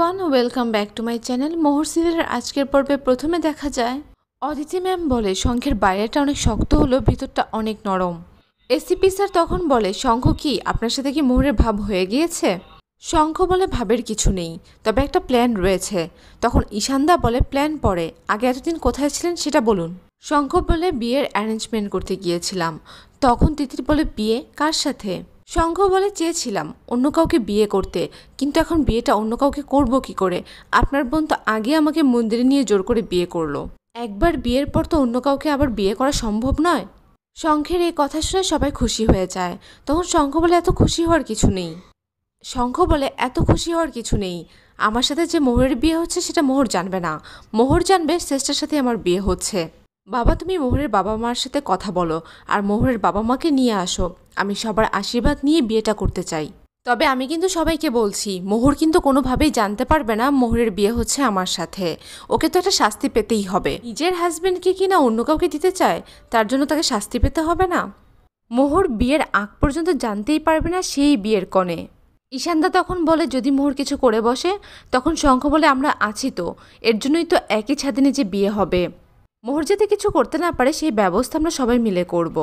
Everyone, welcome back to my channel. Mohor সিরিয়ালের আজকের পর্বে প্রথমে দেখা যায় অদিতি ম্যাম বলে শঙ্খের বাইরেটা অনেক শক্ত হলো, ভিতরটা অনেক নরম। এসিপি স্যার তখন বলে, শঙ্খ কি আপনার সাথে কি মোহরের ভাব হয়ে গিয়েছে? শঙ্খ বলে, ভাবের কিছু নেই, তবে একটা প্ল্যান রয়েছে। তখন ঈশানদা বলে, প্ল্যান পরে, আগে এতদিন কোথায় ছিলেন সেটা বলুন। শঙ্খ বলে, বিয়ের অ্যারেঞ্জমেন্ট করতে গিয়েছিলাম। তখন তিতির বলে, বিয়ে কার সাথে? শঙ্খ বলে, চেয়েছিলাম অন্য কাউকে বিয়ে করতে, কিন্তু এখন বিয়েটা অন্য কাউকে করব কি করে? আপনার বোন তো আগে আমাকে মন্দিরে নিয়ে জোর করে বিয়ে করলো। একবার বিয়ের পর তো অন্য কাউকে আবার বিয়ে করা সম্ভব নয়। শঙ্খের এই কথা শুনে সবাই খুশি হয়ে যায়। তখন শঙ্খ বলে, এত খুশি হওয়ার কিছু নেই। শঙ্খ বলে, এত খুশি হওয়ার কিছু নেই। আমার সাথে যে মোহরের বিয়ে হচ্ছে সেটা মোহর জানবে না। মোহর জানবে শ্রেষ্ঠার সাথে আমার বিয়ে হচ্ছে। বাবা, তুমি মোহরের বাবা মার সাথে কথা বলো আর মোহরের বাবা মাকে নিয়ে আসো। আমি সবার আশীর্বাদ নিয়ে বিয়েটা করতে চাই। তবে আমি কিন্তু সবাইকে বলছি, মোহর কিন্তু কোনোভাবেই জানতে পারবে না মোহরের বিয়ে হচ্ছে আমার সাথে। ওকে তো একটা শাস্তি পেতেই হবে। নিজের হাজবেন্ডকে কিনা অন্য কাউকে দিতে চায়, তার জন্য তাকে শাস্তি পেতে হবে না? মোহর বিয়ের আগ পর্যন্ত জানতেই পারবে না সেই বিয়ের কনে। ঈশানদা তখন বলে, যদি মোহর কিছু করে বসে? তখন শঙ্খ বলে, আমরা আছি তো, এর জন্যই তো একই ছাদে নিচে বিয়ে হবে। মোহর যাতে কিছু করতে না পারে সেই ব্যবস্থা আমরা সবাই মিলে করব।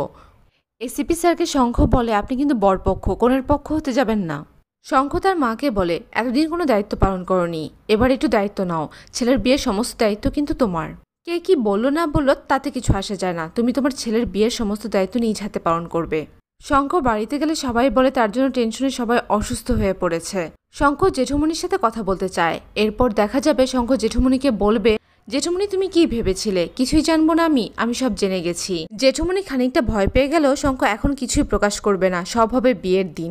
এসিপি স্যারকে শঙ্খ বলে, আপনি কিন্তু বরপক্ষ, কনের পক্ষ হতে যাবেন না। শঙ্খ তার মাকে বলে, এতদিন কোনো দায়িত্ব পালন করনি, এবার একটু দায়িত্ব নাও। ছেলের বিয়ের সমস্ত দায়িত্ব কিন্তু তোমার। কে কি বললো না বললো তাতে কিছু আসে যায় না, তুমি তোমার ছেলের বিয়ের সমস্ত দায়িত্ব নিজ হাতে পালন করবে। শঙ্খ বাড়িতে গেলে সবাই বলে তার জন্য টেনশনে সবাই অসুস্থ হয়ে পড়েছে। শঙ্খ জেঠুমনির সাথে কথা বলতে চায়। এরপর দেখা যাবে শঙ্খ জেঠুমনিকে বলবে, জেঠুমনি তুমি কি ভেবেছিলে কিছুই জানবো না আমি সব জেনে গেছি। জেঠুমনি খানিকটা ভয় পেয়ে গেলেও শঙ্খ এখন কিছুই প্রকাশ করবে না, সব হবে বিয়ের দিন।